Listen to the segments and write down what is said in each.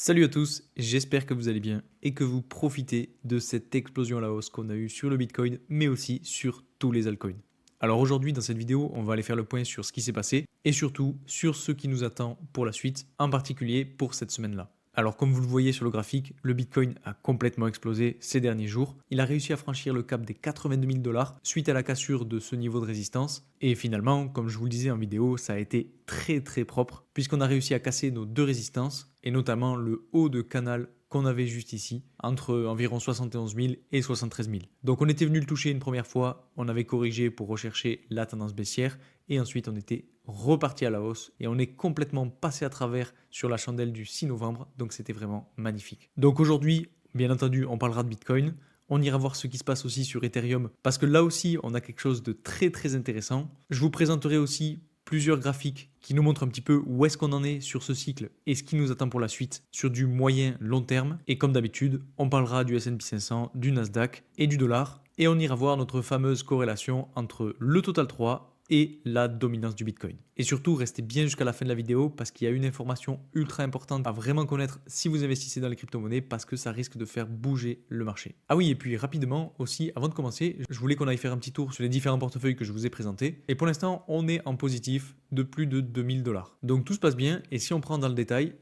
Salut à tous, j'espère que vous allez bien et que vous profitez de cette explosion à la hausse qu'on a eue sur le Bitcoin, mais aussi sur tous les altcoins. Alors aujourd'hui, dans cette vidéo, on va aller faire le point sur ce qui s'est passé et surtout sur ce qui nous attend pour la suite, en particulier pour cette semaine-là. Alors comme vous le voyez sur le graphique, le Bitcoin a complètement explosé ces derniers jours. Il a réussi à franchir le cap des 82 000 dollars suite à la cassure de ce niveau de résistance. Et finalement, comme je vous le disais en vidéo, ça a été très propre puisqu'on a réussi à casser nos deux résistances et notamment le haut de canal qu'on avait juste ici, entre environ 71 000 et 73 000. Donc on était venu le toucher une première fois, on avait corrigé pour rechercher la tendance baissière, et ensuite on était reparti à la hausse, et on est complètement passé à travers sur la chandelle du 6 novembre, donc c'était vraiment magnifique. Donc aujourd'hui, bien entendu, on parlera de Bitcoin, on ira voir ce qui se passe aussi sur Ethereum, parce que là aussi, on a quelque chose de très intéressant. Je vous présenterai aussi plusieurs graphiques qui nous montrent un petit peu où est-ce qu'on en est sur ce cycle et ce qui nous attend pour la suite sur du moyen long terme. Et comme d'habitude, on parlera du S&P 500, du Nasdaq et du dollar. Et on ira voir notre fameuse corrélation entre le Total 3 et la dominance du Bitcoin. Et surtout, restez bien jusqu'à la fin de la vidéo parce qu'il y a une information ultra importante à vraiment connaître si vous investissez dans les crypto-monnaies parce que ça risque de faire bouger le marché. Ah oui, et puis rapidement aussi, avant de commencer, je voulais qu'on aille faire un petit tour sur les différents portefeuilles que je vous ai présentés. Et pour l'instant, on est en positif de plus de 2000 dollars. Donc tout se passe bien. Et si on prend dans le détail,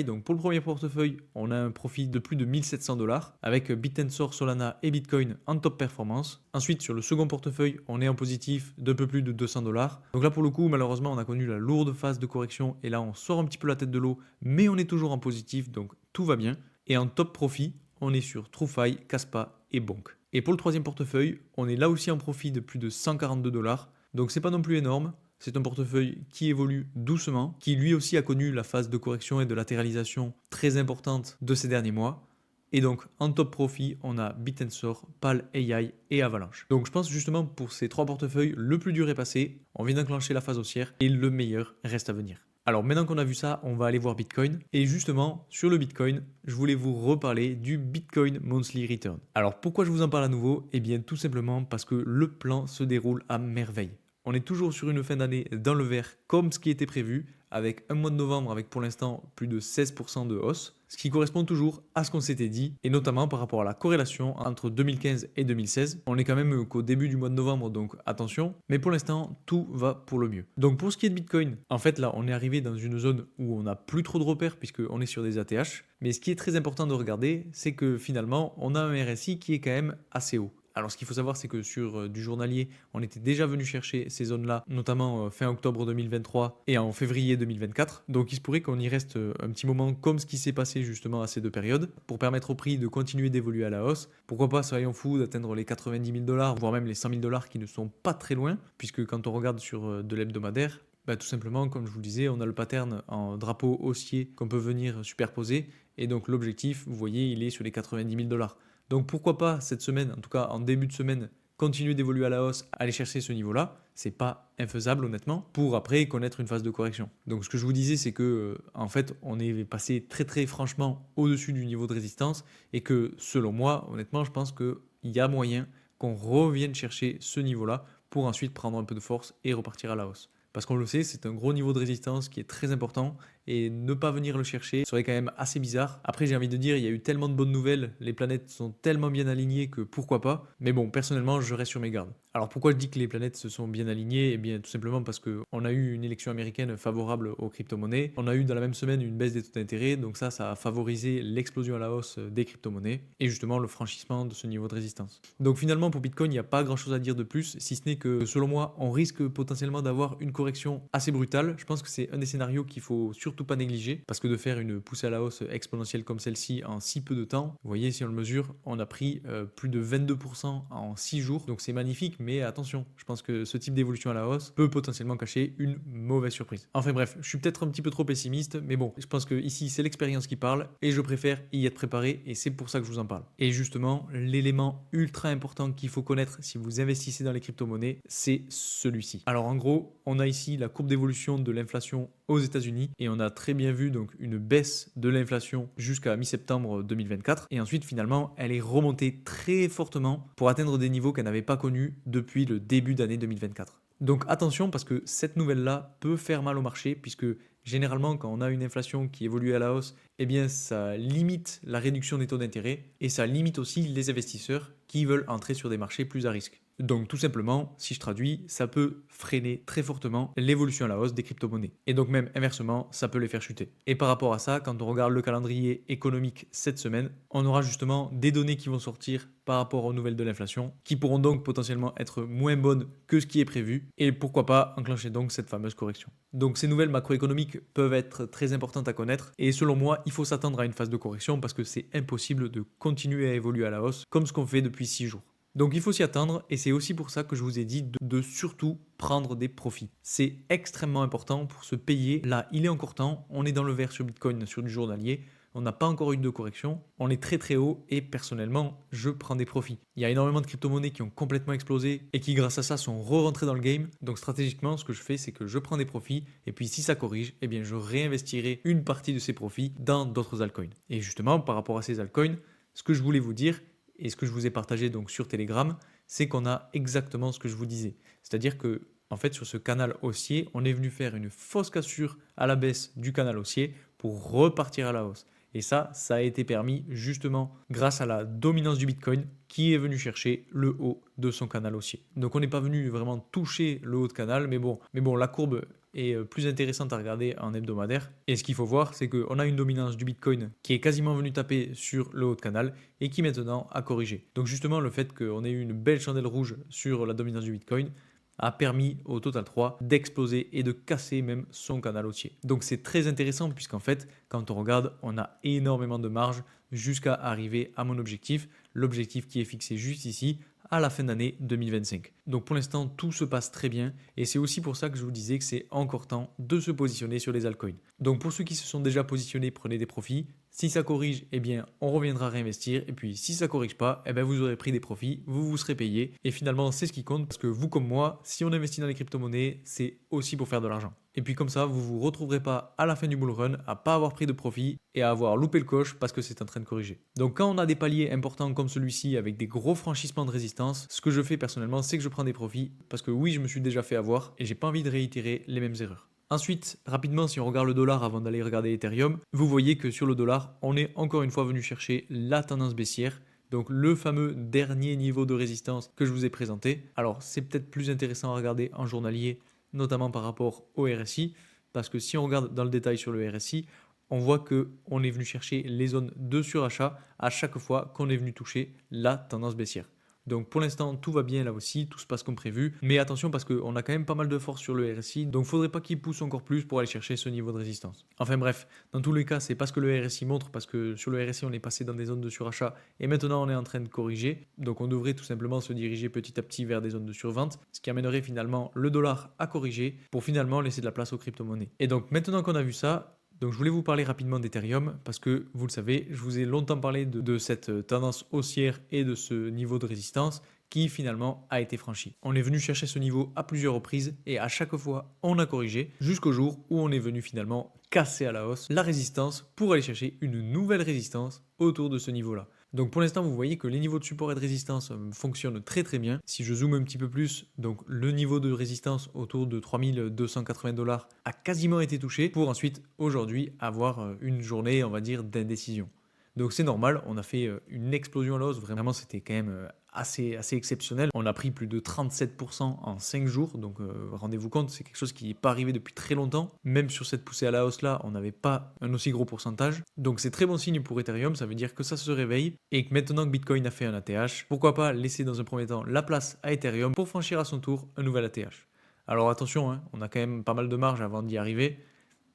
donc pour le premier portefeuille, on a un profit de plus de 1700 dollars avec Bit&Source, Solana et Bitcoin en top performance. Ensuite, sur le second portefeuille, on est en positif de peu plus de 200 dollars. Donc là, pour le coup, malheureusement, on a connu la lourde phase de correction et là, on sort un petit peu la tête de l'eau, mais on est toujours en positif, donc tout va bien. Et en top profit, on est sur TrueFi, Kaspa et Bonk. Et pour le troisième portefeuille, on est là aussi en profit de plus de 142 dollars. Donc c'est pas non plus énorme. C'est un portefeuille qui évolue doucement, qui lui aussi a connu la phase de correction et de latéralisation très importante de ces derniers mois. Et donc, en top profit, on a Bit&Source, PAL AI et Avalanche. Donc, je pense justement pour ces trois portefeuilles, le plus dur est passé. On vient d'enclencher la phase haussière et le meilleur reste à venir. Alors, maintenant qu'on a vu ça, on va aller voir Bitcoin. Et justement, sur le Bitcoin, je voulais vous reparler du Bitcoin Monthly Return. Alors, pourquoi je vous en parle à nouveau? Eh bien, tout simplement parce que le plan se déroule à merveille. On est toujours sur une fin d'année dans le vert comme ce qui était prévu, avec un mois de novembre avec pour l'instant plus de 16% de hausse, ce qui correspond toujours à ce qu'on s'était dit, et notamment par rapport à la corrélation entre 2015 et 2016. On est quand même qu'au début du mois de novembre, donc attention, mais pour l'instant, tout va pour le mieux. Donc pour ce qui est de Bitcoin, en fait là, on est arrivé dans une zone où on n'a plus trop de repères puisqu'on est sur des ATH, mais ce qui est très important de regarder, c'est que finalement, on a un RSI qui est quand même assez haut. Alors ce qu'il faut savoir, c'est que sur du journalier, on était déjà venu chercher ces zones-là, notamment fin octobre 2023 et en février 2024. Donc il se pourrait qu'on y reste un petit moment comme ce qui s'est passé justement à ces deux périodes, pour permettre au prix de continuer d'évoluer à la hausse. Pourquoi pas, soyons fous, d'atteindre les 90 000 dollars, voire même les 100 000 dollars qui ne sont pas très loin, puisque quand on regarde sur de l'hebdomadaire, bah, tout simplement, comme je vous le disais, on a le pattern en drapeau haussier qu'on peut venir superposer. Et donc l'objectif, vous voyez, il est sur les 90 000 dollars. Donc pourquoi pas cette semaine, en tout cas en début de semaine, continuer d'évoluer à la hausse, aller chercher ce niveau-là. C'est pas infaisable honnêtement, pour après connaître une phase de correction. Donc ce que je vous disais, c'est que en fait, on est passé très franchement au-dessus du niveau de résistance et que selon moi, honnêtement, je pense qu'il y a moyen qu'on revienne chercher ce niveau-là pour ensuite prendre un peu de force et repartir à la hausse. Parce qu'on le sait, c'est un gros niveau de résistance qui est très important et ne pas venir le chercher serait quand même assez bizarre. Après, j'ai envie de dire, il y a eu tellement de bonnes nouvelles, les planètes sont tellement bien alignées que pourquoi pas. Mais bon, personnellement, je reste sur mes gardes. Alors pourquoi je dis que les planètes se sont bien alignées? Eh bien, tout simplement parce qu'on a eu une élection américaine favorable aux crypto-monnaies. On a eu dans la même semaine une baisse des taux d'intérêt, donc ça a favorisé l'explosion à la hausse des crypto-monnaies et justement le franchissement de ce niveau de résistance. Donc finalement, pour Bitcoin, il n'y a pas grand-chose à dire de plus, si ce n'est que selon moi, on risque potentiellement d'avoir une correction assez brutale. Je pense que c'est un des scénarios qu'il faut surtout pas négliger parce que de faire une poussée à la hausse exponentielle comme celle-ci en si peu de temps, vous voyez, si on le mesure, on a pris plus de 22% en 6 jours, donc c'est magnifique, mais attention, je pense que ce type d'évolution à la hausse peut potentiellement cacher une mauvaise surprise. Enfin bref, je suis peut-être un petit peu trop pessimiste, mais bon, je pense que ici c'est l'expérience qui parle et je préfère y être préparé et c'est pour ça que je vous en parle. Et justement, l'élément ultra important qu'il faut connaître si vous investissez dans les crypto-monnaies, c'est celui-ci. Alors en gros, on a ici la courbe d'évolution de l'inflation aux États-Unis et on a très bien vu donc une baisse de l'inflation jusqu'à mi-septembre 2024 et ensuite finalement elle est remontée très fortement pour atteindre des niveaux qu'elle n'avait pas connus depuis le début d'année 2024. Donc attention parce que cette nouvelle-là peut faire mal au marché puisque Généralement, quand on a une inflation qui évolue à la hausse, eh bien, ça limite la réduction des taux d'intérêt et ça limite aussi les investisseurs qui veulent entrer sur des marchés plus à risque. Donc tout simplement, si je traduis, ça peut freiner très fortement l'évolution à la hausse des crypto-monnaies. Et donc même inversement, ça peut les faire chuter. Et par rapport à ça, quand on regarde le calendrier économique cette semaine, on aura justement des données qui vont sortir par rapport aux nouvelles de l'inflation, qui pourront donc potentiellement être moins bonnes que ce qui est prévu, et pourquoi pas enclencher donc cette fameuse correction. Donc ces nouvelles macroéconomiques peuvent être très importantes à connaître, et selon moi, il faut s'attendre à une phase de correction parce que c'est impossible de continuer à évoluer à la hausse comme ce qu'on fait depuis 6 jours. Donc il faut s'y attendre et c'est aussi pour ça que je vous ai dit de surtout prendre des profits. C'est extrêmement important pour se payer. Là, il est encore temps, on est dans le vert sur Bitcoin, sur du journalier, on n'a pas encore eu de correction, on est très très haut et personnellement, je prends des profits. Il y a énormément de crypto-monnaies qui ont complètement explosé et qui grâce à ça sont re-rentrées dans le game. Donc stratégiquement, ce que je fais, c'est que je prends des profits et puis si ça corrige, eh bien je réinvestirai une partie de ces profits dans d'autres altcoins. Et justement, par rapport à ces altcoins, ce que je voulais vous dire, et ce que je vous ai partagé donc sur Telegram, c'est qu'on a exactement ce que je vous disais. C'est-à-dire que en fait, sur ce canal haussier, on est venu faire une fausse cassure à la baisse du canal haussier pour repartir à la hausse. Et ça a été permis justement grâce à la dominance du Bitcoin qui est venu chercher le haut de son canal haussier. Donc on n'est pas venu vraiment toucher le haut de canal, mais bon, la courbe est plus intéressante à regarder en hebdomadaire. Et ce qu'il faut voir, c'est qu'on a une dominance du Bitcoin qui est quasiment venue taper sur le haut de canal et qui maintenant a corrigé. Donc justement, le fait qu'on ait eu une belle chandelle rouge sur la dominance du Bitcoin a permis au Total 3 d'exploser et de casser même son canal haussier. Donc c'est très intéressant puisqu'en fait, quand on regarde, on a énormément de marge jusqu'à arriver à mon objectif, l'objectif qui est fixé juste ici, à la fin d'année 2025. Donc pour l'instant, tout se passe très bien et c'est aussi pour ça que je vous disais que c'est encore temps de se positionner sur les altcoins. Donc pour ceux qui se sont déjà positionnés, prenez des profits. Si ça corrige, eh bien, on reviendra réinvestir. Et puis, si ça corrige pas, eh bien, vous aurez pris des profits, vous vous serez payé. Et finalement, c'est ce qui compte parce que vous comme moi, si on investit dans les crypto-monnaies, c'est aussi pour faire de l'argent. Et puis comme ça, vous vous retrouverez pas à la fin du bull run à pas avoir pris de profit et à avoir loupé le coche parce que c'est en train de corriger. Donc quand on a des paliers importants comme celui-ci avec des gros franchissements de résistance, ce que je fais personnellement, c'est que je prends des profits parce que oui, je me suis déjà fait avoir et j'ai pas envie de réitérer les mêmes erreurs. Ensuite, rapidement, si on regarde le dollar avant d'aller regarder Ethereum, vous voyez que sur le dollar, on est encore une fois venu chercher la tendance baissière. Donc le fameux dernier niveau de résistance que je vous ai présenté. Alors c'est peut-être plus intéressant à regarder en journalier, notamment par rapport au RSI, parce que si on regarde dans le détail sur le RSI, on voit qu'on est venu chercher les zones de surachat à chaque fois qu'on est venu toucher la tendance baissière. Donc pour l'instant, tout va bien là aussi, tout se passe comme prévu. Mais attention parce qu'on a quand même pas mal de force sur le RSI, donc il ne faudrait pas qu'il pousse encore plus pour aller chercher ce niveau de résistance. Enfin bref, dans tous les cas, c'est pas ce que le RSI montre parce que sur le RSI, on est passé dans des zones de surachat et maintenant on est en train de corriger. Donc on devrait tout simplement se diriger petit à petit vers des zones de survente, ce qui amènerait finalement le dollar à corriger pour finalement laisser de la place aux crypto-monnaies. Et donc maintenant qu'on a vu ça, donc je voulais vous parler rapidement d'Ethereum parce que vous le savez, je vous ai longtemps parlé de cette tendance haussière et de ce niveau de résistance qui finalement a été franchi. On est venu chercher ce niveau à plusieurs reprises et à chaque fois on a corrigé jusqu'au jour où on est venu finalement casser à la hausse la résistance pour aller chercher une nouvelle résistance autour de ce niveau-là. Donc pour l'instant, vous voyez que les niveaux de support et de résistance fonctionnent très très bien. Si je zoome un petit peu plus, donc le niveau de résistance autour de 3280 $ a quasiment été touché pour ensuite aujourd'hui avoir une journée, on va dire, d'indécision. Donc c'est normal, on a fait une explosion à la hausse, vraiment c'était quand même assez exceptionnel. On a pris plus de 37% en 5 jours, donc rendez-vous compte, c'est quelque chose qui n'est pas arrivé depuis très longtemps. Même sur cette poussée à la hausse là, on n'avait pas un aussi gros pourcentage. Donc c'est très bon signe pour Ethereum, ça veut dire que ça se réveille et que maintenant que Bitcoin a fait un ATH, pourquoi pas laisser dans un premier temps la place à Ethereum pour franchir à son tour un nouvel ATH. Alors attention, hein, on a quand même pas mal de marge avant d'y arriver.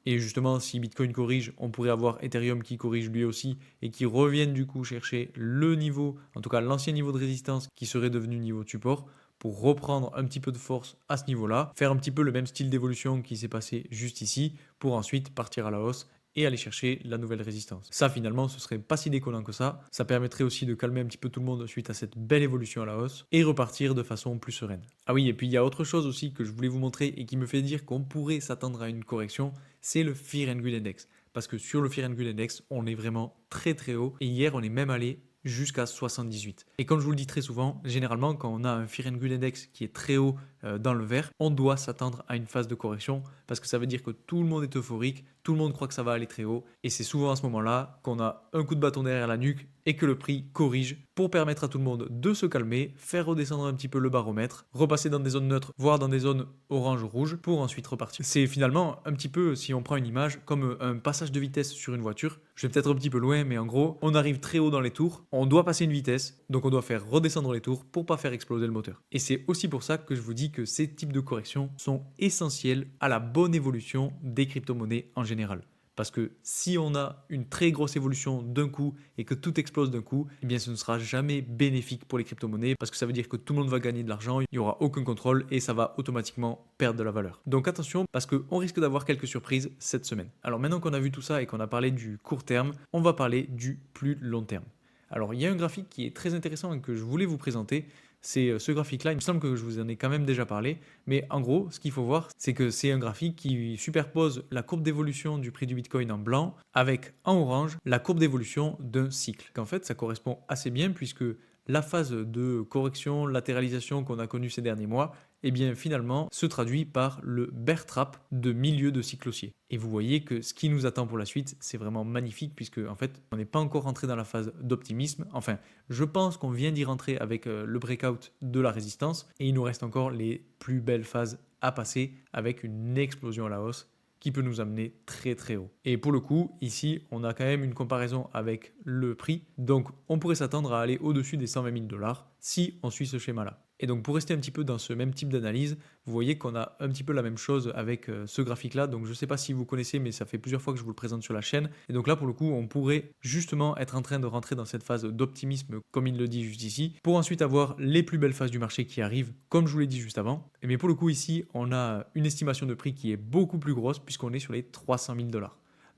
Et justement, si Bitcoin corrige, on pourrait avoir Ethereum qui corrige lui aussi et qui revienne du coup chercher le niveau, en tout cas l'ancien niveau de résistance qui serait devenu niveau de support pour reprendre un petit peu de force à ce niveau-là, faire un petit peu le même style d'évolution qui s'est passé juste ici pour ensuite partir à la hausse et aller chercher la nouvelle résistance. Ça finalement ce serait pas si déconnant que ça permettrait aussi de calmer un petit peu tout le monde suite à cette belle évolution à la hausse et repartir de façon plus sereine. Ah oui, et puis il y a autre chose aussi que je voulais vous montrer et qui me fait dire qu'on pourrait s'attendre à une correction, c'est le Fear and Greed Index. Parce que sur le Fear and Greed Index, on est vraiment très très haut et hier on est même allé jusqu'à 78. Et comme je vous le dis très souvent, généralement quand on a un Fear and Greed Index qui est très haut dans le vert, on doit s'attendre à une phase de correction parce que ça veut dire que tout le monde est euphorique, tout le monde croit que ça va aller très haut et c'est souvent à ce moment-là qu'on a un coup de bâton derrière la nuque et que le prix corrige pour permettre à tout le monde de se calmer, faire redescendre un petit peu le baromètre, repasser dans des zones neutres, voire dans des zones orange-rouge pour ensuite repartir. C'est finalement un petit peu, si on prend une image, comme un passage de vitesse sur une voiture. Je vais peut-être un petit peu loin, mais en gros, on arrive très haut dans les tours, on doit passer une vitesse, donc on doit faire redescendre les tours pour pas faire exploser le moteur. Et c'est aussi pour ça que je vous dis que ces types de corrections sont essentiels à la bonne évolution des crypto-monnaies en général. Parce que si on a une très grosse évolution d'un coup et que tout explose d'un coup, eh bien ce ne sera jamais bénéfique pour les crypto-monnaies parce que ça veut dire que tout le monde va gagner de l'argent, il n'y aura aucun contrôle et ça va automatiquement perdre de la valeur. Donc attention parce qu'on risque d'avoir quelques surprises cette semaine. Alors maintenant qu'on a vu tout ça et qu'on a parlé du court terme, on va parler du plus long terme. Alors il y a un graphique qui est très intéressant et que je voulais vous présenter. C'est ce graphique-là, il me semble que je vous en ai quand même déjà parlé, mais en gros, ce qu'il faut voir, c'est que c'est un graphique qui superpose la courbe d'évolution du prix du Bitcoin en blanc avec en orange la courbe d'évolution d'un cycle. En fait, ça correspond assez bien puisque la phase de correction, latéralisation qu'on a connue ces derniers mois, eh bien finalement se traduit par le bear trap de milieu de cycle haussier. Et vous voyez que ce qui nous attend pour la suite, c'est vraiment magnifique puisque en fait, on n'est pas encore rentré dans la phase d'optimisme. Enfin, je pense qu'on vient d'y rentrer avec le breakout de la résistance et il nous reste encore les plus belles phases à passer avec une explosion à la hausse qui peut nous amener très très haut. Et pour le coup, ici, on a quand même une comparaison avec le prix. Donc, on pourrait s'attendre à aller au-dessus des 120 000 $ si on suit ce schéma-là. Et donc, pour rester un petit peu dans ce même type d'analyse, vous voyez qu'on a un petit peu la même chose avec ce graphique-là. Donc, je ne sais pas si vous connaissez, mais ça fait plusieurs fois que je vous le présente sur la chaîne. Et donc là, pour le coup, on pourrait justement être en train de rentrer dans cette phase d'optimisme, comme il le dit juste ici, pour ensuite avoir les plus belles phases du marché qui arrivent, comme je vous l'ai dit juste avant. Mais pour le coup, ici, on a une estimation de prix qui est beaucoup plus grosse, puisqu'on est sur les 300 000 $.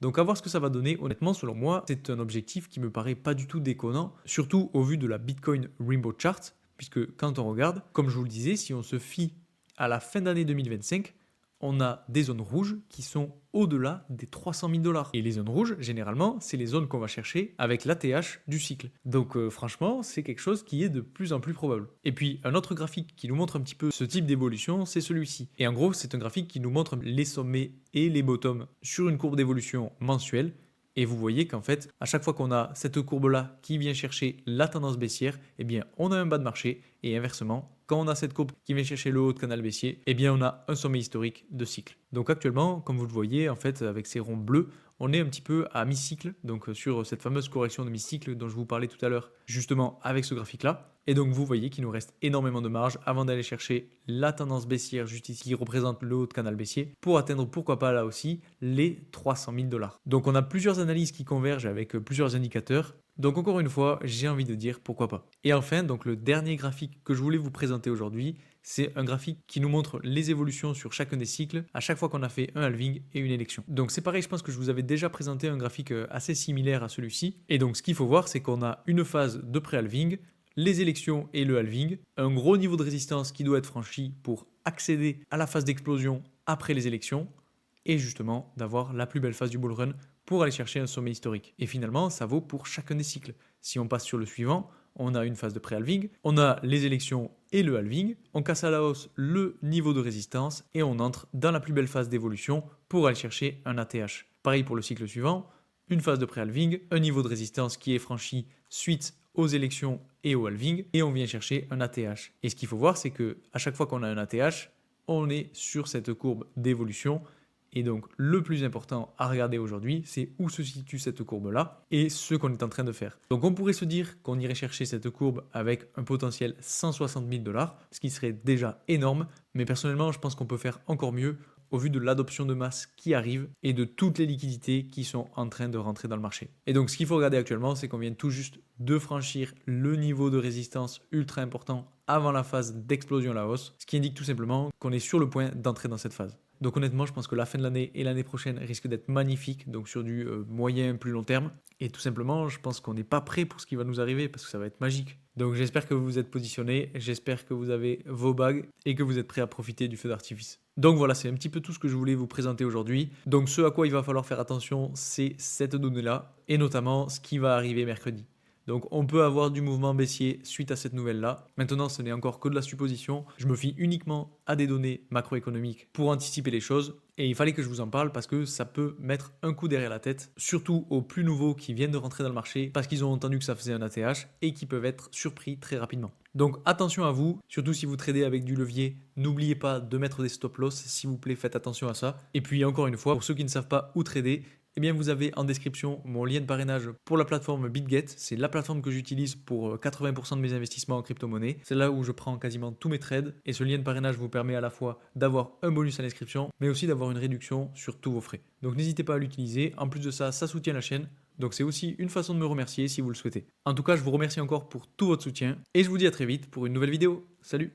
Donc à voir ce que ça va donner, honnêtement selon moi c'est un objectif qui me paraît pas du tout déconnant, surtout au vu de la Bitcoin Rainbow Chart, puisque quand on regarde, comme je vous le disais, si on se fie à la fin d'année 2025, on a des zones rouges qui sont au-delà des 300 000 $. Et les zones rouges, généralement, c'est les zones qu'on va chercher avec l'ATH du cycle. Donc franchement, c'est quelque chose qui est de plus en plus probable. Et puis, un autre graphique qui nous montre un petit peu ce type d'évolution, c'est celui-ci. Et en gros, c'est un graphique qui nous montre les sommets et les bottoms sur une courbe d'évolution mensuelle. Et vous voyez qu'en fait, à chaque fois qu'on a cette courbe-là qui vient chercher la tendance baissière, eh bien, on a un bas de marché. Et inversement, quand on a cette courbe qui vient chercher le haut de canal baissier, eh bien, on a un sommet historique de cycle. Donc actuellement, comme vous le voyez, en fait, avec ces ronds bleus, on est un petit peu à mi-cycle, donc sur cette fameuse correction de mi-cycle dont je vous parlais tout à l'heure, justement avec ce graphique-là. Et donc vous voyez qu'il nous reste énormément de marge avant d'aller chercher la tendance baissière juste ici qui représente le haut de canal baissier pour atteindre pourquoi pas là aussi les 300 000 $. Donc on a plusieurs analyses qui convergent avec plusieurs indicateurs. Donc encore une fois, j'ai envie de dire pourquoi pas. Et enfin, donc le dernier graphique que je voulais vous présenter aujourd'hui, c'est un graphique qui nous montre les évolutions sur chacun des cycles à chaque fois qu'on a fait un halving et une élection. Donc c'est pareil, je pense que je vous avais déjà présenté un graphique assez similaire à celui-ci. Et donc ce qu'il faut voir, c'est qu'on a une phase de pré-halving, les élections et le halving, un gros niveau de résistance qui doit être franchi pour accéder à la phase d'explosion après les élections et justement d'avoir la plus belle phase du bull run pour aller chercher un sommet historique. Et finalement, ça vaut pour chacun des cycles. Si on passe sur le suivant, on a une phase de pré-halving, on a les élections et le halving, on casse à la hausse le niveau de résistance et on entre dans la plus belle phase d'évolution pour aller chercher un ATH. Pareil pour le cycle suivant, une phase de pré-halving, un niveau de résistance qui est franchi suite aux élections et au halving, et on vient chercher un ATH. Et ce qu'il faut voir, c'est que à chaque fois qu'on a un ATH, on est sur cette courbe d'évolution. Et donc, le plus important à regarder aujourd'hui, c'est où se situe cette courbe-là et ce qu'on est en train de faire. Donc, on pourrait se dire qu'on irait chercher cette courbe avec un potentiel 160 000 $, ce qui serait déjà énorme. Mais personnellement, je pense qu'on peut faire encore mieux au vu de l'adoption de masse qui arrive et de toutes les liquidités qui sont en train de rentrer dans le marché. Et donc, ce qu'il faut regarder actuellement, c'est qu'on vient tout juste de franchir le niveau de résistance ultra important avant la phase d'explosion à la hausse, ce qui indique tout simplement qu'on est sur le point d'entrer dans cette phase. Donc honnêtement, je pense que la fin de l'année et l'année prochaine risquent d'être magnifiques, donc sur du moyen plus long terme. Et tout simplement, je pense qu'on n'est pas prêt pour ce qui va nous arriver parce que ça va être magique. Donc j'espère que vous vous êtes positionnés, j'espère que vous avez vos bagues et que vous êtes prêts à profiter du feu d'artifice. Donc voilà, c'est un petit peu tout ce que je voulais vous présenter aujourd'hui. Donc ce à quoi il va falloir faire attention, c'est cette donnée-là et notamment ce qui va arriver mercredi. Donc on peut avoir du mouvement baissier suite à cette nouvelle-là. Maintenant, ce n'est encore que de la supposition. Je me fie uniquement à des données macroéconomiques pour anticiper les choses. Et il fallait que je vous en parle parce que ça peut mettre un coup derrière la tête, surtout aux plus nouveaux qui viennent de rentrer dans le marché parce qu'ils ont entendu que ça faisait un ATH et qui peuvent être surpris très rapidement. Donc attention à vous, surtout si vous tradez avec du levier, n'oubliez pas de mettre des stop loss, s'il vous plaît, faites attention à ça. Et puis encore une fois, pour ceux qui ne savent pas où trader, eh bien vous avez en description mon lien de parrainage pour la plateforme BitGet. C'est la plateforme que j'utilise pour 80% de mes investissements en crypto-monnaie. C'est là où je prends quasiment tous mes trades. Et ce lien de parrainage vous permet à la fois d'avoir un bonus à l'inscription, mais aussi d'avoir une réduction sur tous vos frais. Donc n'hésitez pas à l'utiliser. En plus de ça, ça soutient la chaîne. Donc c'est aussi une façon de me remercier si vous le souhaitez. En tout cas, je vous remercie encore pour tout votre soutien. Et je vous dis à très vite pour une nouvelle vidéo. Salut!